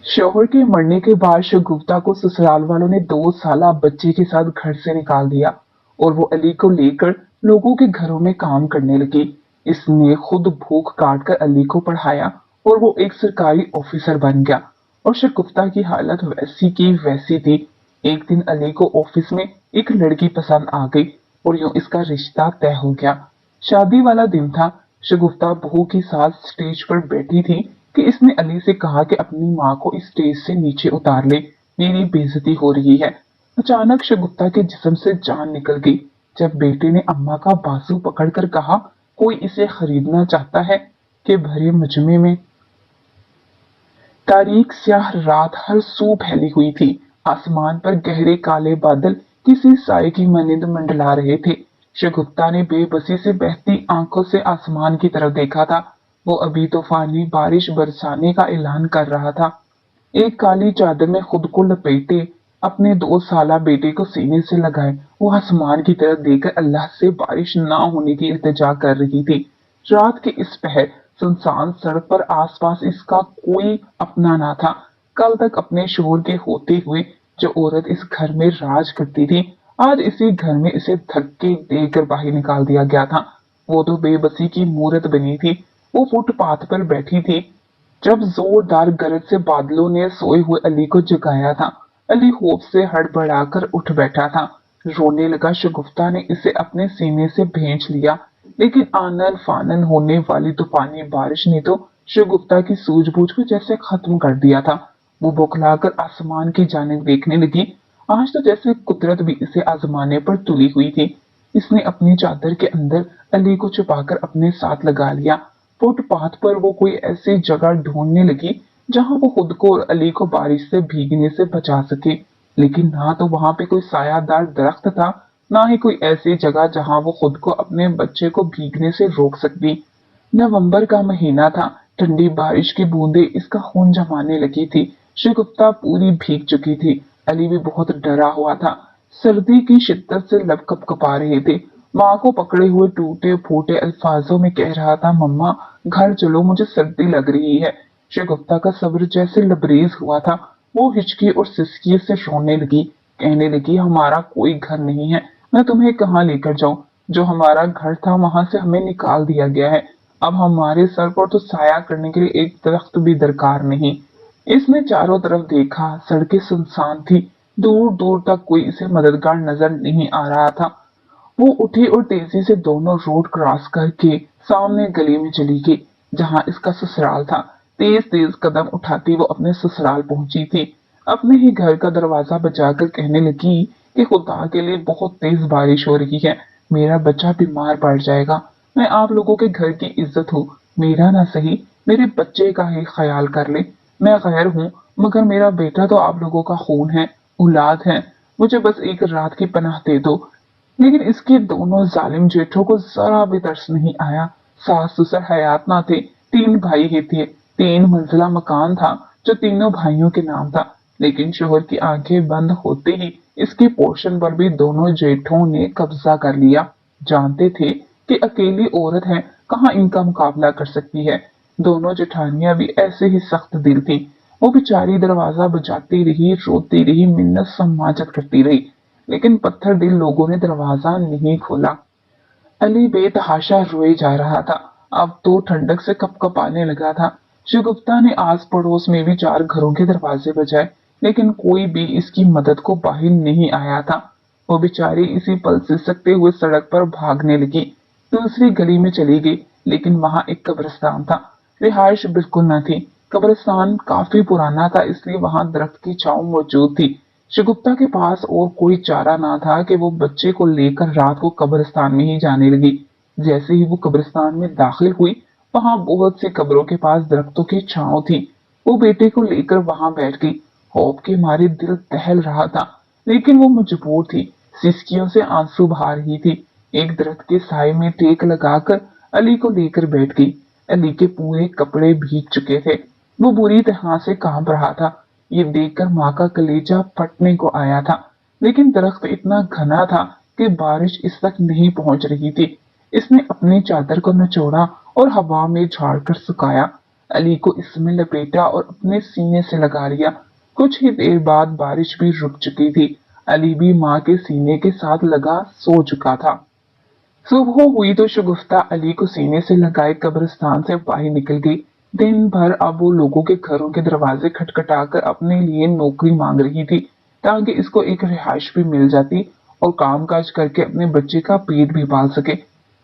शौहर के मरने के बाद शगुफ्ता को ससुराल वालों ने 2 साल बच्चे के साथ घर से निकाल दिया और वो अली को लेकर लोगों के घरों में काम करने लगी। इसने खुद भूख काट कर अली को पढ़ाया और वो एक सरकारी ऑफिसर बन गया। और शगुफ्ता की हालत वैसी की वैसी थी। एक दिन अली को ऑफिस में एक लड़की पसंद आ गई और यूं इसका रिश्ता तय हो गया। शादी वाला दिन था। शगुफ्ता बहू के साथ स्टेज पर बैठी थी कि इसने अली से कहा कि अपनी माँ को इस स्टेज से नीचे उतार ले, मेरी बेइज्जती हो रही है। अचानक शगुफ्ता के जिस्म से जान निकल गई जब बेटे ने अम्मा का बाजू पकड़कर कहा, कोई इसे खरीदना चाहता है? कि भरे मजमे में तारीख स्याह रात हर सू फैली हुई थी। आसमान पर गहरे काले बादल किसी साए की मानिंद मंडला रहे थे। शगुफ्ता ने बेबसी से बहती आंखों से आसमान की तरफ देखा था। वो अभी तूफानी बारिश बरसाने का ऐलान कर रहा था। एक काली चादर में खुद को लपेटे अपने 2 साला बेटे को सीने से लगाए वो आसमान की तरफ देखकर अल्लाह से बारिश ना होने की इल्तिजा कर रही थी। रात के इस पहर सुनसान सड़क पर आसपास इसका कोई अपना ना था। कल तक अपने शोहर के होते हुए जो औरत इस घर में राज करती थी, आज इसी घर में इसे धक्के देकर बाहर निकाल दिया गया था। वो तो बेबसी की मूरत बनी थी। वो फुटपाथ पर बैठी थी जब जोरदार गरज से बादलों ने सोए हुए अली को जगाया था। अली खौफ से हड़बड़ाकर उठ बैठा था, रोने लगा। शगुफ्ता ने इसे अपने सीने से भींच लिया, लेकिन आनन फानन होने वाली तूफानी बारिश ने तो शगुफ्ता की सूझबूझ को जैसे खत्म कर दिया था। वो बौखलाकर आसमान की जानिब देखने लगी। आज तो जैसे कुदरत भी इसे आजमाने पर तुली हुई थी। इसने अपनी चादर के अंदर अली को छुपाकर अपने साथ लगा लिया। फुटपाथ पर वो कोई ऐसी जगह ढूंढने लगी जहां वो खुद को और अली को बारिश से भीगने से बचा सके। लेकिन ना तो वहां पे कोई सायादार दरख्त था, ना ही कोई ऐसी जगह जहां वो खुद को अपने बच्चे को भीगने से रोक सकती। नवंबर का महीना था। ठंडी बारिश की बूंदें इसका खून जमाने लगी थी। शगुफ्ता पूरी भीग चुकी थी। अली भी बहुत डरा हुआ था। सर्दी की शिद्दत से लब कपकपा रहे थे। माँ को पकड़े हुए टूटे फूटे अल्फाजों में कह रहा था, मम्मा घर चलो, मुझे सर्दी लग रही है। शगुफ्ता का सब्र जैसे लबरेज हुआ था। वो हिचकी और सिसकी से रोने लगी, कहने लगी, हमारा कोई घर नहीं है, मैं तुम्हें कहाँ लेकर जाऊं? जो हमारा घर था वहां से हमें निकाल दिया गया है। अब हमारे सर पर तो साया करने के लिए एक दरख्त भी दरकार नहीं। इसने चारों तरफ देखा, सड़कें सुनसान थी। दूर दूर तक कोई इसे मददगार नजर नहीं आ रहा था। वो उठी और तेजी से दोनों रोड क्रॉस करके सामने गली में चली गई जहां इसका ससुराल था। तेज तेज कदम उठाती वो अपने ससुराल पहुंची थी। अपने ही घर का दरवाजा बजाकर कहने लगी कि खुदा के लिए बहुत तेज बारिश हो रही है, मेरा बच्चा बीमार पड़ जाएगा। मैं आप लोगों के घर की इज्जत हूँ, मेरा ना सही मेरे बच्चे का ही ख्याल कर ले। मैं गैर हूँ मगर मेरा बेटा तो आप लोगों का खून है, औलाद है। मुझे बस एक रात की पनाह दे दो। लेकिन इसके दोनों जालिम जेठों को जरा भी तरस नहीं आया। सास ससुर हयात ना थे, 3 भाई ही थे। 3 मंजिला मकान था जो तीनों भाइयों के नाम था। लेकिन शोहर की आंखें बंद होते ही इसके पोर्शन पर भी दोनों जेठों ने कब्जा कर लिया। जानते थे कि अकेली औरत है, कहाँ इनका मुकाबला कर सकती है। दोनों जेठानियां भी ऐसे ही सख्त दिल थी। वो बेचारी दरवाजा बजाती रही, रोती रही, मिन्नत सम्माजत करती रही, लेकिन पत्थर दिल लोगों ने दरवाजा नहीं खोला। अली बेतहाशा रोए जा रहा था। अब तो ठंडक से कपकपाने लगा था। शगुफ्ता ने आस पड़ोस में भी 4 घरों के दरवाजे बजाए, लेकिन कोई भी इसकी मदद को बाहर नहीं आया था। वो बेचारी इसी पल सिसकते हुए सड़क पर भागने लगी। दूसरी गली में चली गई, लेकिन वहां एक कब्रिस्तान था। रिहाइश बिल्कुल न थी। कब्रिस्तान काफी पुराना था, इसलिए वहां दरख्त की छांव मौजूद थी। शगुफ्ता के पास और कोई चारा ना था कि वो बच्चे को लेकर रात को कब्रिस्तान में ही जाने लगी। जैसे ही वो कब्रिस्तान में दाखिल हुई, वहां बहुत सी कब्रों के पास दरख्तों की छांव थी। वो बेटे को लेकर वहां बैठ गई। खौफ के मारे दिल दहल रहा था, लेकिन वो मजबूर थी। सिसकियों से आंसू बहा रही थी। एक दरख्त के साए में टेक लगाकर अली को लेकर बैठ गई। अली के पूरे कपड़े भीग चुके थे। वो बुरी तरह से कांप रहा था। ये देखकर माँ का कलेजा फटने को आया था। लेकिन दरख्त इतना घना था कि बारिश इस तक नहीं पहुंच रही थी। इसने अपनी चादर को निचोड़ा और हवा में झाड़ कर सुखाया। अली को इसमें लपेटा और अपने सीने से लगा लिया। कुछ ही देर बाद बारिश भी रुक चुकी थी। अली भी माँ के सीने के साथ लगा सो चुका था। सुबह हुई तो शगुफ्ता अली को सीने से लगाए कब्रिस्तान से बाहर निकल गई। दिन भर अब वो लोगों के घरों के दरवाजे खटखटाकर अपने लिए नौकरी मांग रही थी, ताकि इसको एक रिहाइश भी मिल जाती और काम काज करके अपने बच्चे का पेट भी पाल सके।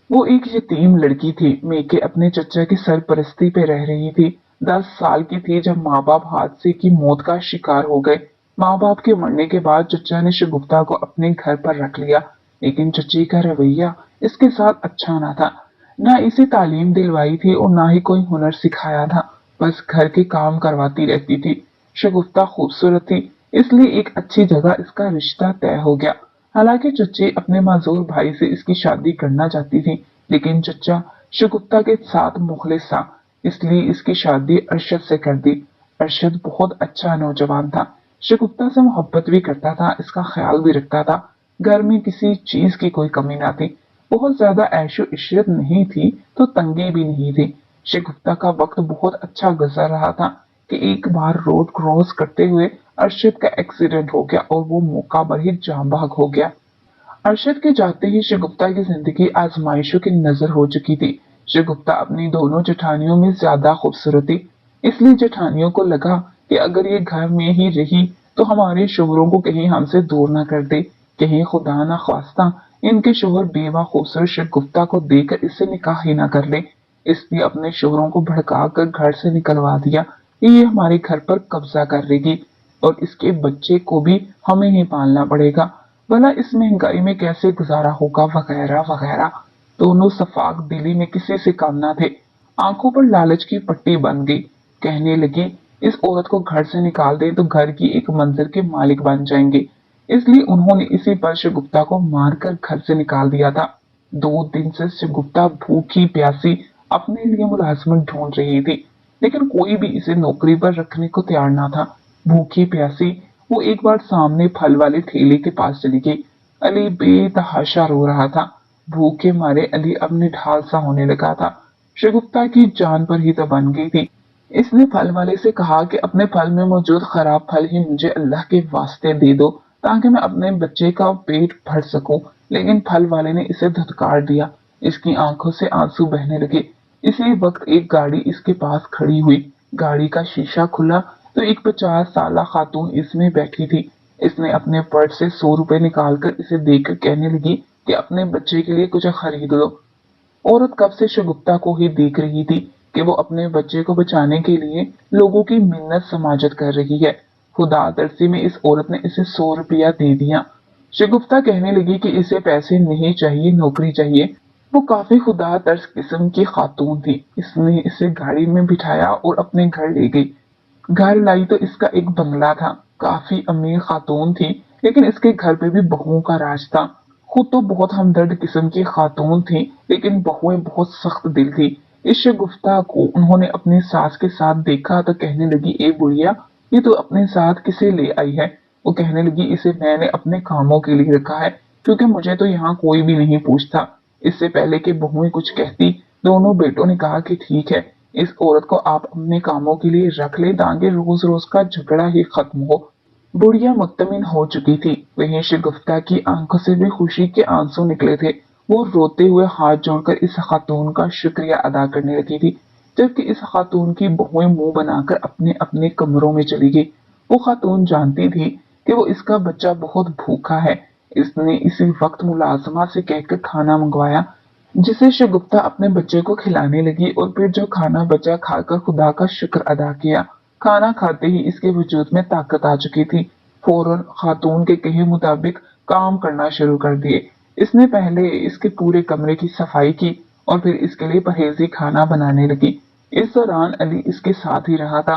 वो एक यतीम लड़की थी, मेके अपने चचा की सरपरस्ती पे रह रही थी। 10 साल की थी जब माँ बाप हादसे की मौत का शिकार हो गए। माँ बाप के मरने के बाद चचा ने शगुफ्ता को अपने घर पर रख लिया, लेकिन चची का रवैया इसके साथ अच्छा ना था। ना इसे तालीम दिलवाई थी और ना ही कोई हुनर सिखाया था, बस घर के काम करवाती रहती थी। शगुफ्ता खूबसूरत थी, इसलिए एक अच्छी जगह इसका रिश्ता तय हो गया। हालांकि चच्ची अपने माजूर भाई से इसकी शादी करना चाहती थी, लेकिन चचा शगुफ्ता के साथ मुखलिस था, इसलिए इसकी शादी अरशद से कर दी। अरशद बहुत अच्छा नौजवान था, शगुफ्ता से मोहब्बत भी करता था, इसका ख्याल भी रखता था। घर में किसी चीज की कोई कमी ना थी। बहुत ज्यादा ऐशो इशरत नहीं थी तो तंगी भी नहीं थी। शगुफ्ता का वक्त बहुत अच्छा गुजर रहा था कि एक बार रोड क्रॉस करते हुए अरशद का एक्सीडेंट हो गया और वो मौका पर ही जाँ बहक हो गया। अरशद के जाते ही शगुफ्ता की जिंदगी आजमाइशों की नजर हो चुकी थी। शगुफ्ता अपनी दोनों जेठानियों में ज्यादा खूबसूरत थी, इसलिए जेठानियों को लगा कि अगर ये घर में ही रही तो हमारे शोहरों को कहीं हमसे दूर ना कर दे, कहीं खुदा ना ख्वास्ता इनके शोहर बेवा खूबसूरत शगुफ्ता को देकर इससे निकाह ही ना कर ले। इसलिए अपने शोहरों को भड़का कर घर से निकलवा दिया कि ये हमारे घर पर कब्जा कर लेगी और इसके बच्चे को भी हमें ही पालना पड़ेगा, भला इस महंगाई में कैसे गुजारा होगा, वगैरह वगैरह। दोनों सफाक दिली में किसी से कम ना थे। आंखों पर लालच की पट्टी बन गई। कहने लगी इस औरत को घर से निकाल दे तो घर की एक मंजिल के मालिक बन जाएंगे। इसलिए उन्होंने इसी पर शगुफ्ता को मारकर घर से निकाल दिया था। 2 दिन से शगुफ्ता भूखी प्यासी अपने लिए मुलाजमत ढूंढ रही थी, लेकिन कोई भी इसे नौकरी पर रखने को तैयार ना था। भूखी प्यासी वो एक बार सामने फल वाले ठेले के पास चली गई। अली बेतहाशा रो रहा था। भूख के मारे अली अब निढाल सा होने लगा था। शगुफ्ता की जान पर ही तो बन गई थी। इसने फल वाले से कहा कि अपने फल में मौजूद खराब फल ही मुझे अल्लाह के वास्ते दे दो, ताकि मैं अपने बच्चे का पेट भर सकूं। लेकिन फल वाले ने इसे धुतकार दिया। इसकी आंखों से आंसू बहने लगे। इसी वक्त एक गाड़ी इसके पास खड़ी हुई। गाड़ी का शीशा खुला तो एक 50 साला खातून इसमें बैठी थी। इसने अपने पर्स से 100 रुपए निकालकर इसे देकर कहने लगी कि अपने बच्चे के लिए कुछ खरीद लो। औरत कब से शगुफ्ता को ही देख रही थी कि वो अपने बच्चे को बचाने के लिए लोगों की मिन्नत समाजत कर रही है। खुदा तरसी में इस औरत ने इसे 100 रुपया दे दिया। शगुफ्ता कहने लगी कि इसे पैसे नहीं चाहिए, नौकरी चाहिए। वो काफी खुदा तर्स किस्म की खातून थी। इसने इसे गाड़ी में बिठाया और अपने घर ले गई। घर लाई तो इसका एक बंगला था। काफी अमीर खातून थी, लेकिन इसके घर पे भी बहुओं का राज था। खुद तो बहुत हमदर्द किस्म की खातून थी, लेकिन बहुएं बहुत सख्त दिल थी। इस शगुफ्ता को उन्होंने अपनी सास के साथ देखा तो कहने लगी ए बुढ़िया, ये तो अपने साथ किसे ले आई है। वो कहने लगी इसे मैंने अपने कामों के लिए रखा है, क्योंकि मुझे तो यहाँ कोई भी नहीं पूछता। इससे पहले कि बहुएं कुछ कहती, दोनों बेटों ने कहा कि ठीक है, इस औरत को आप अपने कामों के लिए रख ले ताकि रोज रोज का झगड़ा ही खत्म हो। बुढ़िया मुत्तमिन हो चुकी थी। वहीं शगुफ्ता की आंखों से भी खुशी के आंसू निकले थे। वो रोते हुए हाथ जोड़कर इस खातून का शुक्रिया अदा करने लगी थी, जबकि इस खातून की बहुएं मुंह बनाकर अपने अपने कमरों में चली गई। वो खातून जानती थी कि वो इसका बच्चा बहुत भूखा है। इसने इसी वक्त मुलाजमा से कहकर खाना मंगवाया, जिसे शगुफ्ता अपने बच्चे को खिलाने लगी और फिर जो खाना बचा खाकर खुदा का शुक्र अदा किया। खाना खाते ही इसके वजूद में ताकत आ चुकी थी। फौरन खातून के कहे मुताबिक काम करना शुरू कर दिए। इसने पहले इसके पूरे कमरे की सफाई की और फिर इसके लिए परहेजी खाना बनाने लगी। इस दौरान अली इसके साथ ही रहा था।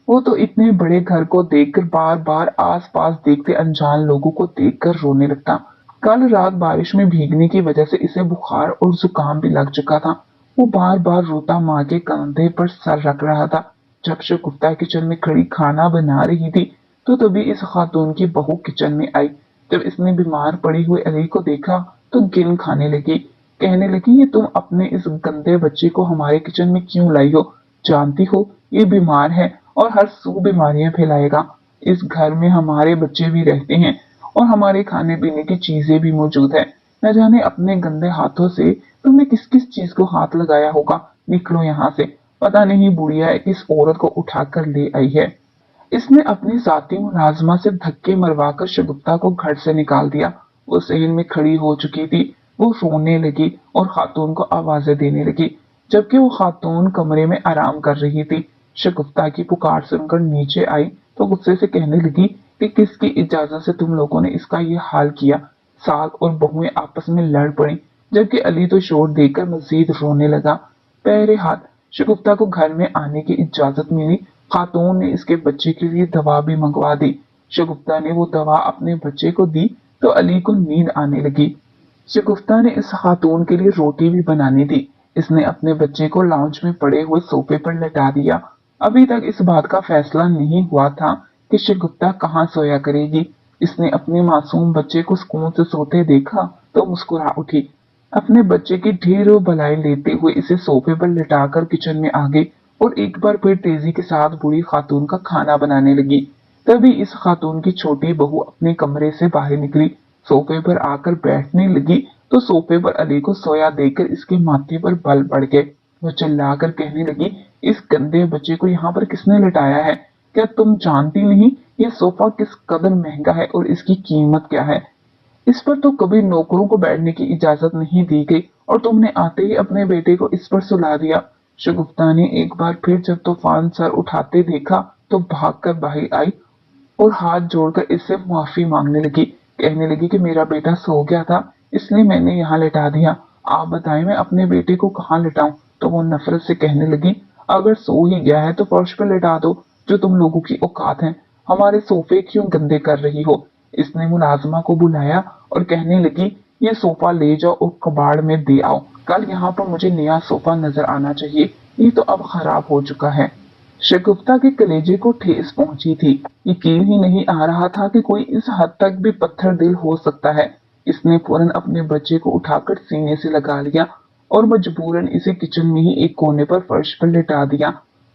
वो तो इतने बड़े घर को देखकर बार बार आस पास देखते अनजान लोगों को देखकर रोने लगता। कल रात बारिश में भीगने की वजह से इसे बुखार और जुकाम भी लग चुका था। वो बार बार रोता माँ के कंधे पर सर रख रहा था। जब शगुफ्ता किचन में खड़ी खाना बना रही थी तो तभी इस खातून की बहू किचन में आई। जब इसने बीमार पड़ी हुई अली को देखा तो गिन खाने लगी। कहने लगी ये तुम अपने इस गंदे बच्चे को हमारे किचन में क्यों लाई हो। जानती हो ये बीमार है और हर सू बीमारियां फैलाएगा। इस घर में हमारे बच्चे भी रहते हैं और हमारे खाने पीने की चीजें भी मौजूद है। न जाने अपने गंदे हाथों से तुमने किस किस चीज को हाथ लगाया होगा। निकलो यहाँ से। पता नहीं बुढ़िया किस औरत को उठाकर ले आई है। इसने अपनी जाती मुलाजमा से धक्के मरवाकर शगुफ्ता को घर से निकाल दिया। वो सहन में खड़ी हो चुकी थी। वो रोने लगी और खातून को आवाजें देने लगी, जबकि वो खातून कमरे में आराम कर रही थी। शगुफ्ता की पुकार सुनकर नीचे आई तो गुस्से से कहने लगी कि किसकी इजाजत से तुम लोगों ने इसका ये हाल किया। साग और बहुएं आपस में लड़ पड़ी, जबकि अली तो शोर देकर मजीद रोने लगा। पहले हाथ शगुफ्ता को घर में आने की इजाजत मिली। खातून ने इसके बच्चे के लिए दवा भी मंगवा दी। शगुफ्ता ने वो दवा अपने बच्चे को दी तो अली को नींद आने लगी। शगुफ्ता ने इस खातून के लिए रोटी भी बनानी थी। इसने अपने बच्चे को लाउंज में पड़े हुए सोफे पर लेटा दिया। अभी तक इस बात का फैसला नहीं हुआ था कि शगुफ्ता कहाँ सोया करेगी। इसने अपने मासूम बच्चे को सुकून से सोते देखा तो मुस्कुरा उठी। अपने बच्चे की ढेरों बलाई लेते हुए इसे सोफे पर लिटाकर किचन में आ गई और एक बार फिर तेजी के साथ बूढ़ी खातून का खाना बनाने लगी। तभी इस खातून की छोटी बहू अपने कमरे से बाहर निकली, सोफे पर आकर बैठने लगी तो सोफे पर अली को सोया देखकर इसके माथे पर बल पड़ गए। वो चिल्लाकर कहने लगी, इस गंदे बच्चे को यहाँ पर किसने लिटाया है? क्या तुम जानती नहीं ये सोफा किस कदर महंगा है और इसकी कीमत क्या है? इस पर तो कभी नौकरों को बैठने की इजाजत नहीं दी गई और तुमने आते ही अपने बेटे को इस पर सुला दिया। शगुफ्ता ने एक बार फिर जब तूफान सर उठाते देखा तो भागकर बाहर आई और हाथ जोड़कर इससे माफी मांगने लगी। कहने लगी कि मेरा बेटा सो गया था इसलिए मैंने यहाँ लिटा दिया। आप बताएं मैं अपने बेटे को कहाँ लिटाऊं? तो वो नफरत से कहने लगी, अगर सो ही गया है तो फर्श पर लिटा दो, जो तुम लोगों की औकात है। हमारे सोफे क्यों गंदे कर रही हो? इसने मुलाजमा को बुलाया और कहने लगी, ये सोफा ले जाओ और कबाड़ में दे आओ। कल यहाँ पर मुझे नया सोफा नजर आना चाहिए, ये तो अब खराब हो चुका है। शगुफ्ता के कलेजे को ठेस पहुंची थी। यकीन ही नहीं आ रहा था कि कोई इस हद तक भी पत्थर दिल हो सकता है। इसने फौरन अपने बच्चे को उठाकर सीने से लगा लिया और मजबूरन इसे किचन में ही एक कोने पर फर्श पर लिटा दिया।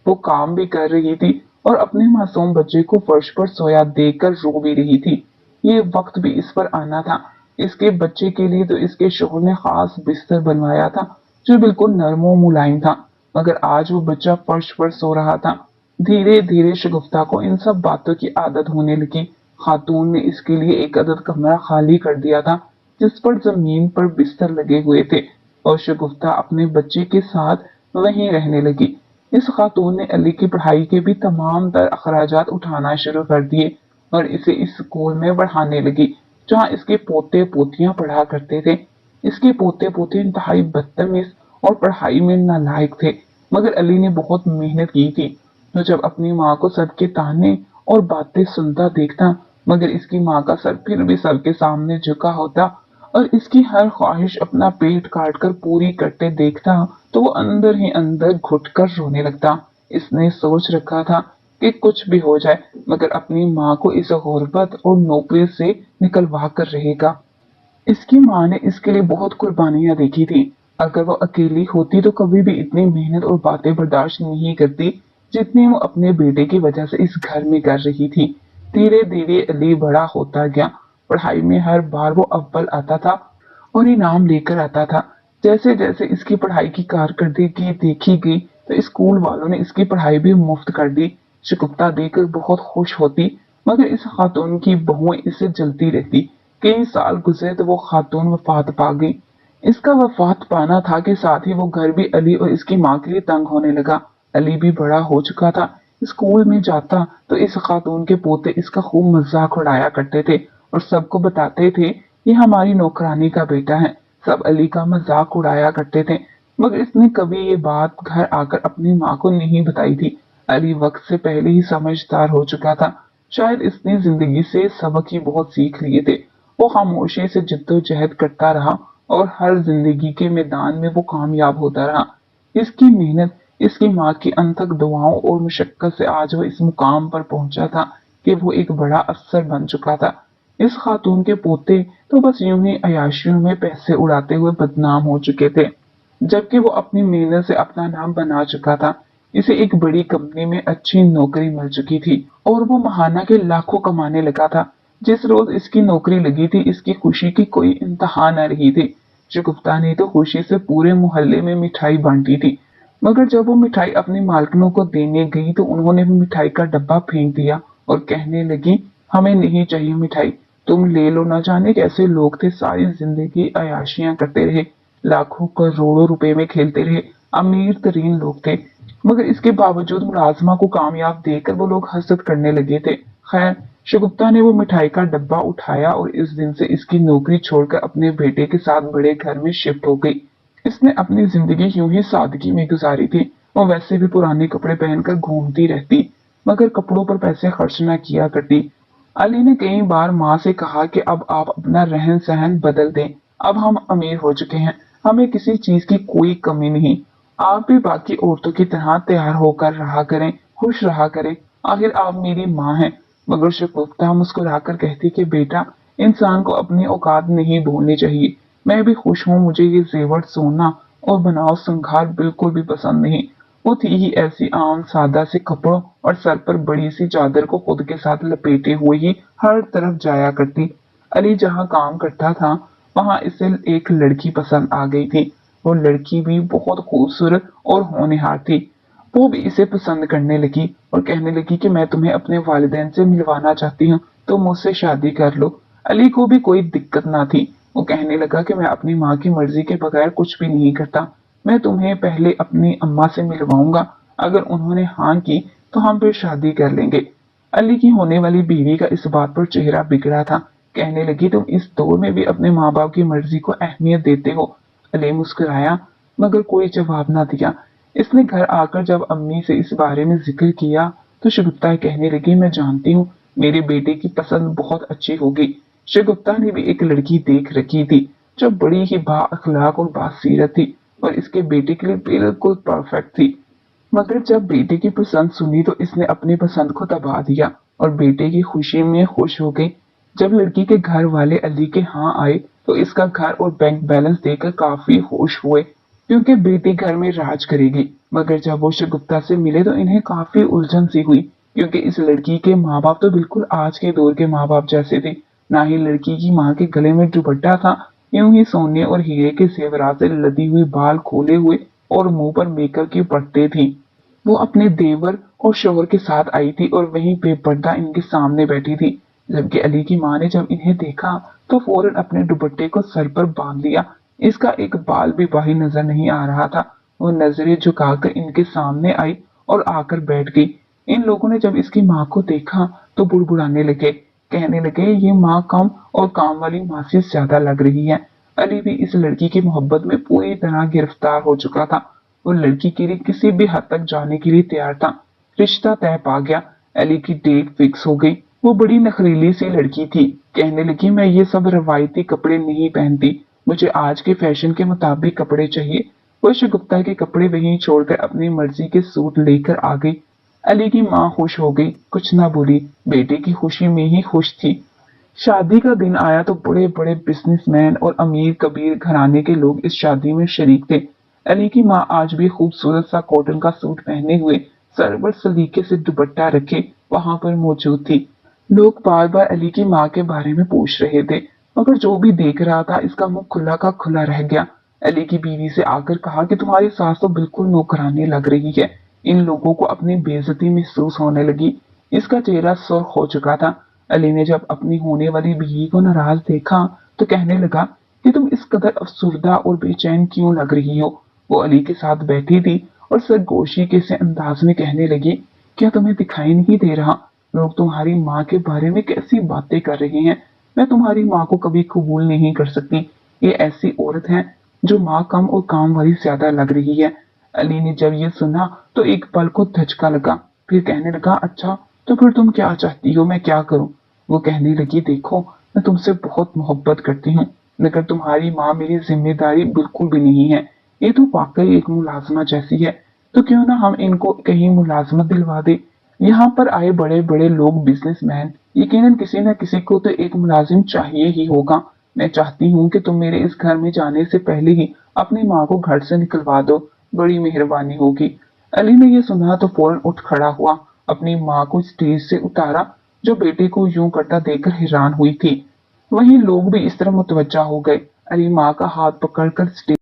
वो काम भी कर रही थी और अपने मासूम बच्चे को फर्श पर सोया देखकर रो भी रही थी। ये वक्त भी इस पर आना था। इसके बच्चे के लिए तो इसके शोहर ने खास बिस्तर बनवाया था जो बिल्कुल नरम और मुलायम था, मगर आज वो बच्चा फर्श पर सो रहा था। धीरे धीरे शगुफ्ता को इन सब बातों की आदत होने लगी। खातून ने इसके लिए एक अदद कमरा खाली कर दिया था जिस पर जमीन पर बिस्तर लगे हुए थे और शगुफ्ता अपने बच्चे के साथ वहीं रहने लगी। इस खातून ने अली की पढ़ाई के भी तमाम तर अखराजात उठाना शुरू कर दिए और इसे इस स्कूल में बढ़ाने लगी जहाँ इसके पोते पोतियां पढ़ा करते थे। इसके पोते पोते इंतहाई बदतमीज और पढ़ाई में नालायक थे, मगर अली ने बहुत मेहनत की थी। तो जब अपनी माँ को सबके ताने और बातें सुनता देखता, मगर इसकी माँ का सर फिर भी सबके सामने झुका होता और इसकी हर ख्वाहिश अपना पेट काट कर पूरी करते देखता, तो वो अंदर ही अंदर घुटकर रोने लगता। इसने सोच रखा था कि कुछ भी हो जाए मगर अपनी माँ को इस गुर्बत और नौकरी से निकलवा कर रहेगा। इसकी माँ ने इसके लिए बहुत कुर्बानियां देखी थी। अगर वो अकेली होती तो कभी भी इतनी मेहनत और बातें बर्दाश्त नहीं करती जितनी वो अपने बेटे की वजह से इस घर में कर रही थी। धीरे धीरे अली बड़ा होता गया। पढ़ाई में हर बार वो अव्वल आता था और इनाम लेकर आता था। जैसे जैसे इसकी पढ़ाई की कारकर्दगी देखी गई तो स्कूल वालों ने इसकी पढ़ाई भी मुफ्त कर दी। शगुफ्ता देखकर बहुत खुश होती, मगर इस खातून की बहुएं इससे जलती रहती। कई साल गुजरे तो वो खातून वफात पा गई। इसका वफात पाना था कि साथ ही वो घर भी अली और इसकी माँ के लिए तंग होने लगा। अली भी बड़ा हो चुका था। स्कूल में जाता तो इस खातून के पोते इसका खूब मजाक उड़ाया करते थे और सबको बताते थे ये हमारी नौकरानी का बेटा है। सब अली का मजाक उड़ाया करते थे, मगर इसने कभी ये बात घर आकर अपनी माँ को नहीं बताई थी। अली वक्त से पहले ही समझदार हो चुका था। शायद इसने जिंदगी से सबक ही बहुत सीख लिए थे। वो खामोशी से जिद्दोजहद करता रहा और हर जिंदगी के मैदान में वो कामयाब होता रहा। इसकी मेहनत, इसकी माँ की अनथक दुआओं और मुशक्कत से आज वो इस मुकाम पर पहुंचा था कि वो एक बड़ा अफसर बन चुका था। इस खातून के पोते तो बस यूं ही अयाशियों में पैसे उड़ाते हुए बदनाम हो चुके थे, जबकि वो अपनी मेहनत से अपना नाम बना चुका था। इसे एक बड़ी कंपनी में अच्छी नौकरी मिल चुकी थी और वो महाना के लाखों कमाने लगा था। जिस रोज इसकी नौकरी लगी थी, इसकी खुशी की कोई इंतहा न रही थी। शगुफ्ता ने तो खुशी से पूरे मोहल्ले में मिठाई बांटी थी, मगर जब वो मिठाई अपनी मालकिनों को देने गई तो उन्होंने भी मिठाई का डब्बा फेंक दिया और कहने लगी, हमें नहीं चाहिए मिठाई, तुम ले लो। न जाने कैसे लोग थे, सारी जिंदगी अयाशियां करते रहे, लाखों करोड़ों रुपए में खेलते रहे, अमीर तरीन लोग थे, मगर इसके बावजूद मुलाजमा को कामयाब देखकर वो लोग हसद करने लगे थे। खैर, शगुफ्ता ने वो मिठाई का डब्बा उठाया और इस दिन से इसकी नौकरी छोड़कर अपने बेटे के साथ बड़े घर में शिफ्ट हो गई। इसने अपनी जिंदगी यूं ही सादगी में गुजारी थी। वो वैसे भी पुराने कपड़े पहनकर घूमती रहती, मगर कपड़ों पर पैसे खर्च न किया करती। अली ने कई बार माँ से कहा कि अब आप अपना रहन सहन बदल दें, अब हम अमीर हो चुके हैं, हमें किसी चीज की कोई कमी नहीं, आप भी बाकी औरतों की तरह तैयार होकर रहा करें, खुश रहा करें, आखिर आप मेरी माँ हैं। मगर शगुफ्ता मुस्कुराकर कहती कि बेटा, इंसान को अपनी औकात नहीं भूलनी चाहिए, मैं भी खुश हूँ, मुझे ये जेवर सोना और बनाओ संघार बिल्कुल भी पसंद नहीं। वो थी ही ऐसी आम सादा से कपड़ों और सर पर बड़ी सी चादर को खुद के साथ लपेटे हुए ही हर तरफ जाया करती। अली जहाँ काम करता था वहां इसे एक लड़की पसंद आ गई थी। वो लड़की भी बहुत खूबसूरत और होनहार थी। वो भी इसे पसंद करने लगी और कहने लगी कि मैं तुम्हें अपने वालिदैन से मिलवाना चाहती हूँ, तो मुझसे शादी कर लो। अली को भी कोई दिक्कत ना थी। वो कहने लगा कि मैं अपनी माँ की मर्जी के बगैर कुछ भी नहीं करता, मैं तुम्हें पहले अपनी अम्मा से मिलवाऊंगा, अगर उन्होंने हाँ की तो हम फिर शादी कर लेंगे। अली की होने वाली बीवी का इस बात पर चेहरा बिगड़ा था। कहने लगी, तुम इस दौर में भी अपने माँ बाप की मर्जी को अहमियत देते हो। अली मुस्कुराया, मगर कोई जवाब ना दिया। इसने घर आकर जब अम्मी से इस बारे में जिक्र किया तो शगुफ्ता कहने लगी, मैं जानती हूँ मेरे बेटे की पसंद बहुत अच्छी होगी। शगुफ्ता ने भी एक लड़की देख रखी थी जो बड़ी ही बा अखलाक और बासीरत थी और इसके बेटे के लिए बिल्कुल परफेक्ट थी। मगर जब बेटे की पसंद सुनी तो इसने अपनी पसंद को दबा दिया और बेटे की खुशी में खुश हो गई। जब लड़की के घर वाले अली के यहाँ आए तो इसका घर और बैंक बैलेंस देखकर काफी खुश हुए, क्योंकि बेटी घर में राज करेगी। मगर जब वो शगुफ्ता से मिले तो इन्हें काफी उलझन सी हुई, क्योंकि इस लड़की के माँ बाप तो बिल्कुल आज के दौर के माँ बाप जैसे थे। ना ही लड़की की माँ के गले में दुपट्टा था, यूं ही सोने और हीरे के जेवरात से लदी हुई, बाल खोले हुए और मुंह पर मेकअप की पट्टे थी। वो अपने देवर और शोहर के साथ आई थी और वहीं बेपर्दा इनके सामने बैठी थी। जबकि अली की माँ ने जब इन्हें देखा तो फौरन अपने दुपट्टे को सर पर बांध लिया। इसका एक बाल भी बाहर नजर नहीं आ रहा था। वो नजरें झुकाकर इनके सामने आई और आकर बैठ गई। इन लोगों ने जब इसकी माँ को देखा तो बुड़बुड़ाने लगे, कहने लगे, ये माँ कम और काम वाली माँ से ज्यादा लग रही है। अली भी इस लड़की की मोहब्बत में पूरी तरह गिरफ्तार हो चुका था। वो लड़की के लिए किसी भी हद तक जाने के लिए तैयार था। रिश्ता तय पा गया। अली की डेट फिक्स हो गई। वो बड़ी नखरीली सी लड़की थी। कहने लगी, मैं ये सब रवायती कपड़े नहीं पहनती, मुझे आज के फैशन के मुताबिक कपड़े चाहिए। वो शगुफ्ता के कपड़े वहीं छोड़कर अपनी मर्जी के सूट लेकर आ गई। अली की माँ खुश हो गई, कुछ ना बोली, बेटे की खुशी में ही खुश थी। शादी का दिन आया तो बड़े बड़े बिजनेसमैन और अमीर कबीर घराने के लोग इस शादी में शरीक थे। अली की माँ आज भी खूबसूरत सा कॉटन का सूट पहने हुए, सर पर सलीके से दुपट्टा रखे वहां पर मौजूद थी। लोग बार बार अली की माँ के बारे में पूछ रहे थे, मगर जो भी देख रहा था इसका मुंह खुला का खुला रह गया। अली की बीवी से आकर कहा कि तुम्हारी सास तो बिल्कुल नौकरानी लग रही है। इन लोगों को अपनी बेइज्जती महसूस होने लगी। इसका चेहरा सुर्ख हो चुका था। अली ने जब अपनी होने वाली बीवी को नाराज देखा तो कहने लगा कि तुम इस कदर अफसुर्दा और बेचैन क्यों लग रही हो। वो अली के साथ बैठी थी और सरगोशी के से अंदाज में कहने लगी, क्या तुम्हें दिखाई नहीं दे रहा, लोग तुम्हारी माँ के बारे में कैसी बातें कर रहे हैं। मैं तुम्हारी माँ को कभी कबूल नहीं कर सकती। ये ऐसी औरत है जो माँ कम और काम वाली ज्यादा लग रही है। अली ने जब ये सुना तो एक पल को धचका लगा, फिर कहने लगा, अच्छा तो फिर तुम क्या चाहती हो, मैं क्या करूं। वो कहने लगी, देखो मैं तुमसे बहुत मोहब्बत करती हूँ, मगर तुम्हारी माँ मेरी जिम्मेदारी बिल्कुल भी नहीं है। ये तो वाकई एक मुलाजमा जैसी है, तो क्यों ना हम इनको कहीं मुलाजमत दिलवा दे। यहाँ पर आए बड़े बड़े लोग बिजनेसमैन, यकीनन किसी न किसी को तो एक मुलाजिम चाहिए ही होगा। मैं चाहती हूँ कि तुम मेरे इस घर में जाने से पहले ही अपनी माँ को घर से निकलवा दो, बड़ी मेहरबानी होगी। अली ने यह सुना तो फौरन उठ खड़ा हुआ, अपनी माँ को स्टेज से उतारा, जो बेटे को यूं करता देखकर हैरान हुई थी। वहीं लोग भी इस तरह मुतवज्जा हो गए। अली माँ का हाथ पकड़कर स्टेज